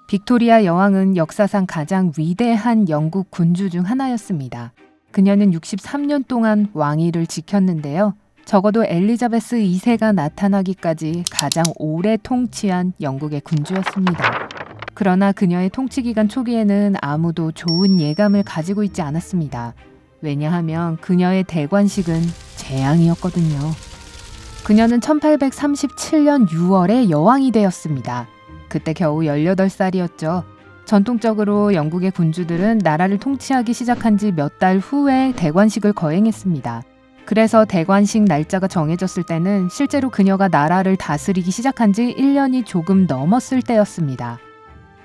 빅토리아 여왕은 역사상 가장 위대한 영국 군주 중 하나였습니다. 그녀는 63년 동안 왕위를 지켰는데요. 적어도 엘리자베스 2세가 나타나기까지 가장 오래 통치한 영국의 군주였습니다. 그러나 그녀의 통치 기간 초기에는 아무도 좋은 예감을 가지고 있지 않았습니다. 왜냐하면 그녀의 대관식은 재앙이었거든요. 그녀는 1837년 6월에 여왕이 되었습니다. 그때 겨우 18살이었죠. 전통적으로 영국의 군주들은 나라를 통치하기 시작한 지 몇 달 후에 대관식을 거행했습니다. 그래서 대관식 날짜가 정해졌을 때는 실제로 그녀가 나라를 다스리기 시작한 지 1년이 조금 넘었을 때였습니다.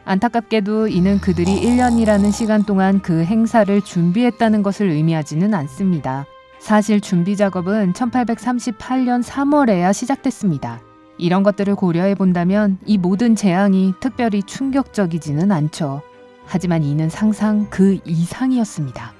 안타깝게도 이는 그들이 1년이라는 시간 동안 그 행사를 준비했다는 것을 의미하지는 않습니다. 사실 준비 작업은 1838년 3월에야 시작됐습니다. 이런 것들을 고려해 본다면 이 모든 재앙이 특별히 충격적이지는 않죠. 하지만 이는 상상 그 이상이었습니다.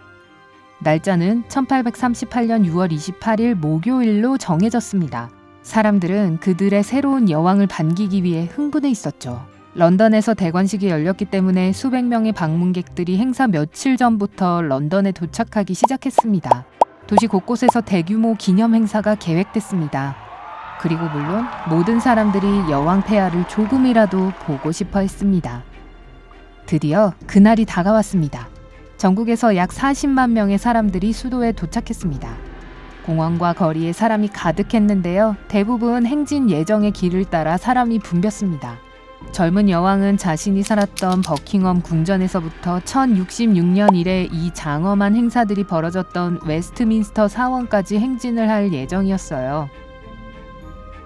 날짜는 1838년 6월 28일 목요일로 정해졌습니다. 사람들은 그들의 새로운 여왕을 반기기 위해 흥분해 있었죠. 런던에서 대관식이 열렸기 때문에 수백 명의 방문객들이 행사 며칠 전부터 런던에 도착하기 시작했습니다. 도시 곳곳에서 대규모 기념 행사가 계획됐습니다. 그리고 물론 모든 사람들이 여왕 폐하를 조금이라도 보고 싶어 했습니다. 드디어 그날이 다가왔습니다. 전국에서 약 40만 명의 사람들이 수도에 도착했습니다. 공원과 거리에 사람이 가득했는데요. 대부분 행진 예정의 길을 따라 사람이 붐볐습니다. 젊은 여왕은 자신이 살았던 버킹엄 궁전에서부터 1066년 이래 이 장엄한 행사들이 벌어졌던 웨스트민스터 사원까지 행진을 할 예정이었어요.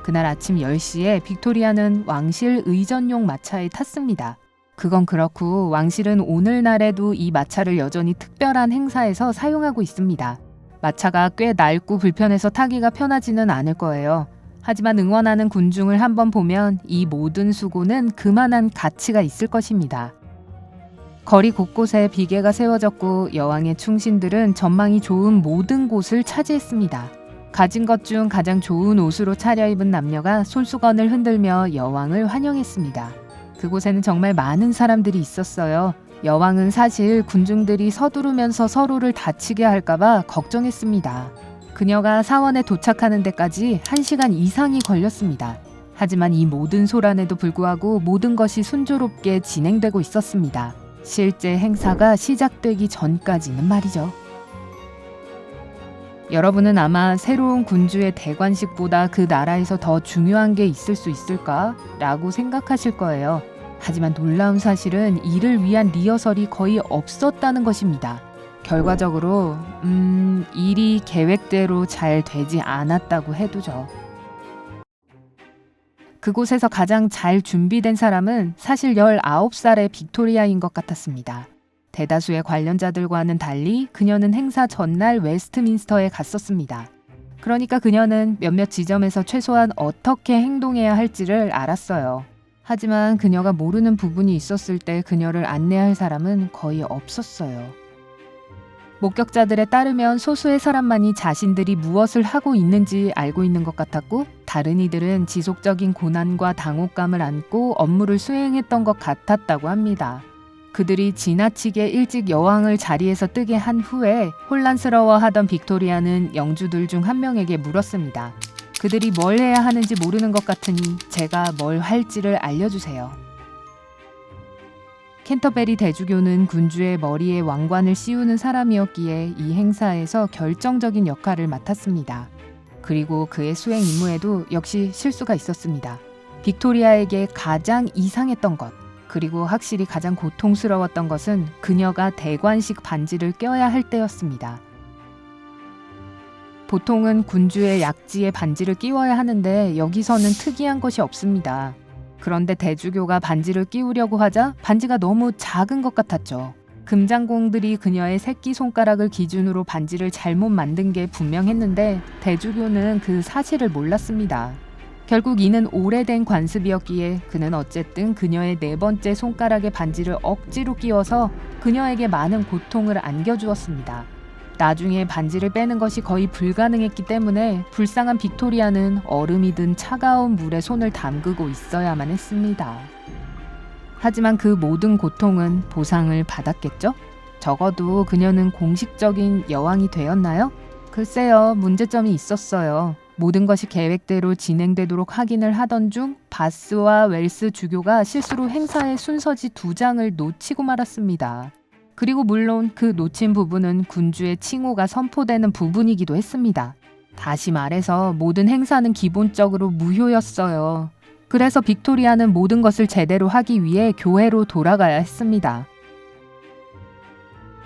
그날 아침 10시에 빅토리아는 왕실 의전용 마차에 탔습니다. 그건 그렇고 왕실은 오늘날에도 이 마차를 여전히 특별한 행사에서 사용하고 있습니다. 마차가 꽤 낡고 불편해서 타기가 편하지는 않을 거예요. 하지만 응원하는 군중을 한번 보면 이 모든 수고는 그만한 가치가 있을 것입니다. 거리 곳곳에 비계가 세워졌고 여왕의 충신들은 전망이 좋은 모든 곳을 차지했습니다. 가진 것 중 가장 좋은 옷으로 차려입은 남녀가 손수건을 흔들며 여왕을 환영했습니다. 그곳에는 정말 많은 사람들이 있었어요. 여왕은 사실 군중들이 서두르면서 서로를 다치게 할까봐 걱정했습니다. 그녀가 사원에 도착하는 데까지 1시간 이상이 걸렸습니다. 하지만 이 모든 소란에도 불구하고 모든 것이 순조롭게 진행되고 있었습니다. 실제 행사가 시작되기 전까지는 말이죠. 여러분은 아마 새로운 군주의 대관식보다 그 나라에서 더 중요한 게 있을 수 있을까? 라고 생각하실 거예요. 하지만 놀라운 사실은 이를 위한 리허설이 거의 없었다는 것입니다. 결과적으로 일이 계획대로 잘 되지 않았다고 해두죠. 그곳에서 가장 잘 준비된 사람은 사실 19살의 빅토리아인 것 같았습니다. 대다수의 관련자들과는 달리 그녀는 행사 전날 웨스트민스터에 갔었습니다. 그러니까 그녀는 몇몇 지점에서 최소한 어떻게 행동해야 할지를 알았어요. 하지만 그녀가 모르는 부분이 있었을 때 그녀를 안내할 사람은 거의 없었어요. 목격자들에 따르면 소수의 사람만이 자신들이 무엇을 하고 있는지 알고 있는 것 같았고 다른 이들은 지속적인 고난과 당혹감을 안고 업무를 수행했던 것 같았다고 합니다. 그들이 지나치게 일찍 여왕을 자리에서 뜨게 한 후에 혼란스러워하던 빅토리아는 영주들 중 한 명에게 물었습니다. 그들이 뭘 해야 하는지 모르는 것 같으니 제가 뭘 할지를 알려주세요. 캔터베리 대주교는 군주의 머리에 왕관을 씌우는 사람이었기에 이 행사에서 결정적인 역할을 맡았습니다. 그리고 그의 수행 임무에도 역시 실수가 있었습니다. 빅토리아에게 가장 이상했던 것, 그리고 확실히 가장 고통스러웠던 것은 그녀가 대관식 반지를 껴야 할 때였습니다. 보통은 군주의 약지에 반지를 끼워야 하는데 여기서는 특이한 것이 없습니다. 그런데 대주교가 반지를 끼우려고 하자 반지가 너무 작은 것 같았죠. 금장공들이 그녀의 새끼손가락을 기준으로 반지를 잘못 만든 게 분명했는데 대주교는 그 사실을 몰랐습니다. 결국 이는 오래된 관습이었기에 그는 어쨌든 그녀의 4번째 손가락에 반지를 억지로 끼워서 그녀에게 많은 고통을 안겨주었습니다. 나중에 반지를 빼는 것이 거의 불가능했기 때문에 불쌍한 빅토리아는 얼음이 든 차가운 물에 손을 담그고 있어야만 했습니다. 하지만 그 모든 고통은 보상을 받았겠죠? 적어도 그녀는 공식적인 여왕이 되었나요? 글쎄요, 문제점이 있었어요. 모든 것이 계획대로 진행되도록 확인을 하던 중 바스와 웰스 주교가 실수로 행사의 순서지 2장을 놓치고 말았습니다. 그리고 물론 그 놓친 부분은 군주의 칭호가 선포되는 부분이기도 했습니다. 다시 말해서 모든 행사는 기본적으로 무효였어요. 그래서 빅토리아는 모든 것을 제대로 하기 위해 교회로 돌아가야 했습니다.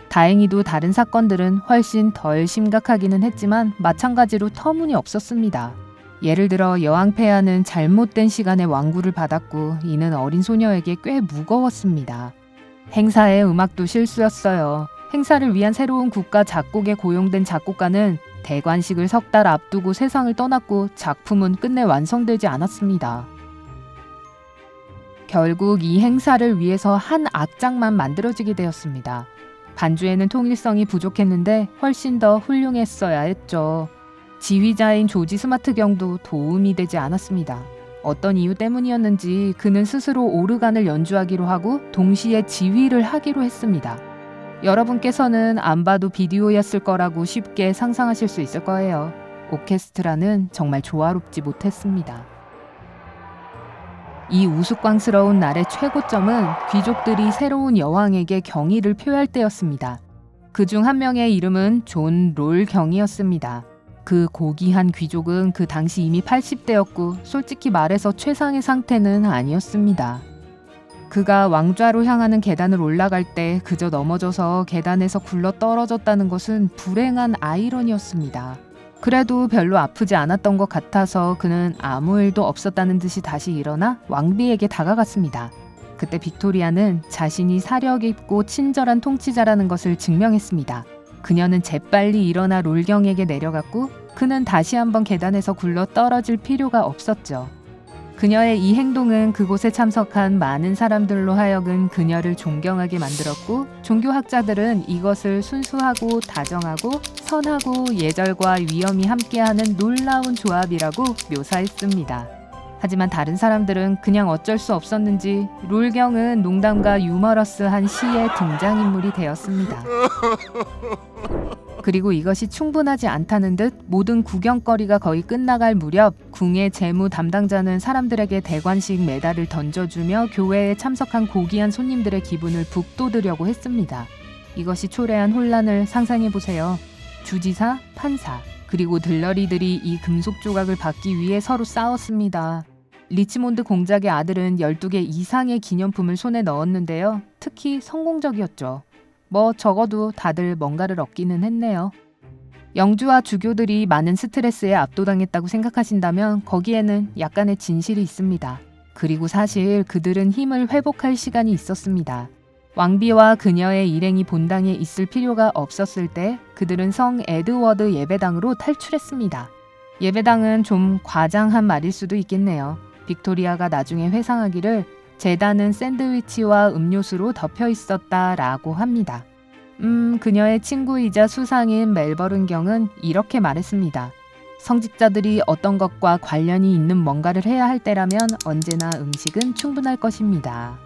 다행히도 다른 사건들은 훨씬 덜 심각하기는 했지만 마찬가지로 터무니없었습니다. 예를 들어 여왕 폐하는 잘못된 시간에 왕구를 받았고 이는 어린 소녀에게 꽤 무거웠습니다. 행사의 음악도 실수였어요. 행사를 위한 새로운 국가 작곡에 고용된 작곡가는 대관식을 3달 앞두고 세상을 떠났고 작품은 끝내 완성되지 않았습니다. 결국 이 행사를 위해서 한 악장만 만들어지게 되었습니다. 반주에는 통일성이 부족했는데 훨씬 더 훌륭했어야 했죠. 지휘자인 조지 스마트 경도 도움이 되지 않았습니다. 어떤 이유 때문이었는지 그는 스스로 오르간을 연주하기로 하고 동시에 지휘를 하기로 했습니다. 여러분께서는 안 봐도 비디오였을 거라고 쉽게 상상하실 수 있을 거예요. 오케스트라는 정말 조화롭지 못했습니다. 이 우스꽝스러운 날의 최고점은 귀족들이 새로운 여왕에게 경의를 표할 때였습니다. 그중 한 명의 이름은 존 롤 경이었습니다. 그 고귀한 귀족은 그 당시 이미 80대였고 솔직히 말해서 최상의 상태는 아니었습니다. 그가 왕좌로 향하는 계단을 올라갈 때 그저 넘어져서 계단에서 굴러 떨어졌다는 것은 불행한 아이러니였습니다. 그래도 별로 아프지 않았던 것 같아서 그는 아무 일도 없었다는 듯이 다시 일어나 왕비에게 다가갔습니다. 그때 빅토리아는 자신이 사력 있고 친절한 통치자라는 것을 증명했습니다. 그녀는 재빨리 일어나 롤경에게 내려갔고 그는 다시 한번 계단에서 굴러 떨어질 필요가 없었죠. 그녀의 이 행동은 그곳에 참석한 많은 사람들로 하여금 그녀를 존경하게 만들었고 종교학자들은 이것을 순수하고 다정하고 선하고 예절과 위엄이 함께하는 놀라운 조합이라고 묘사했습니다. 하지만 다른 사람들은 그냥 어쩔 수 없었는지 롤경은 농담과 유머러스한 시의 등장인물이 되었습니다. 그리고 이것이 충분하지 않다는 듯 모든 구경거리가 거의 끝나갈 무렵 궁의 재무 담당자는 사람들에게 대관식 메달을 던져주며 교회에 참석한 고귀한 손님들의 기분을 북돋으려고 했습니다. 이것이 초래한 혼란을 상상해보세요. 주지사, 판사, 그리고 들러리들이 이 금속 조각을 받기 위해 서로 싸웠습니다. 리치몬드 공작의 아들은 12개 이상의 기념품을 손에 넣었는데요. 특히 성공적이었죠. 적어도 다들 뭔가를 얻기는 했네요. 영주와 주교들이 많은 스트레스에 압도당했다고 생각하신다면 거기에는 약간의 진실이 있습니다. 그리고 사실 그들은 힘을 회복할 시간이 있었습니다. 왕비와 그녀의 일행이 본당에 있을 필요가 없었을 때 그들은 성 에드워드 예배당으로 탈출했습니다. 예배당은 좀 과장한 말일 수도 있겠네요. 빅토리아가 나중에 회상하기를 제단은 샌드위치와 음료수로 덮여 있었다라고 합니다. 그녀의 친구이자 수상인 멜버른 경은 이렇게 말했습니다. 성직자들이 어떤 것과 관련이 있는 뭔가를 해야 할 때라면 언제나 음식은 충분할 것입니다.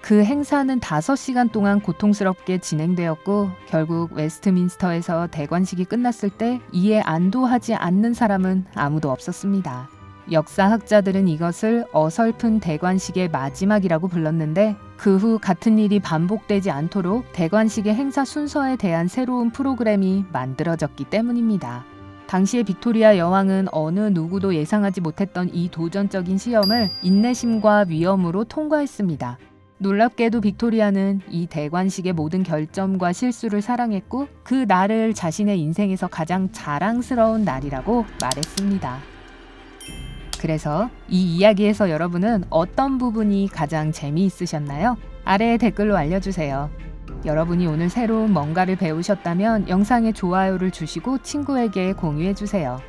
그 행사는 5시간 동안 고통스럽게 진행되었고 결국 웨스트민스터에서 대관식이 끝났을 때 이에 안도하지 않는 사람은 아무도 없었습니다. 역사학자들은 이것을 어설픈 대관식의 마지막이라고 불렀는데 그 후 같은 일이 반복되지 않도록 대관식의 행사 순서에 대한 새로운 프로그램이 만들어졌기 때문입니다. 당시의 빅토리아 여왕은 어느 누구도 예상하지 못했던 이 도전적인 시험을 인내심과 위엄으로 통과했습니다. 놀랍게도 빅토리아는 이 대관식의 모든 결점과 실수를 사랑했고 그 날을 자신의 인생에서 가장 자랑스러운 날이라고 말했습니다. 그래서 이 이야기에서 여러분은 어떤 부분이 가장 재미있으셨나요? 아래에 댓글로 알려주세요. 여러분이 오늘 새로운 뭔가를 배우셨다면 영상에 좋아요를 주시고 친구에게 공유해주세요.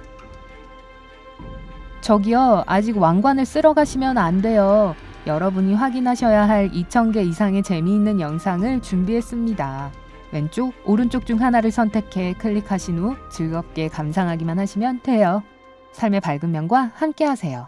저기요, 아직 왕관을 쓸어 가시면 안 돼요. 여러분이 확인하셔야 할 2000개 이상의 재미있는 영상을 준비했습니다. 왼쪽, 오른쪽 중 하나를 선택해 클릭하신 후 즐겁게 감상하기만 하시면 돼요. 삶의 밝은 면과 함께 하세요.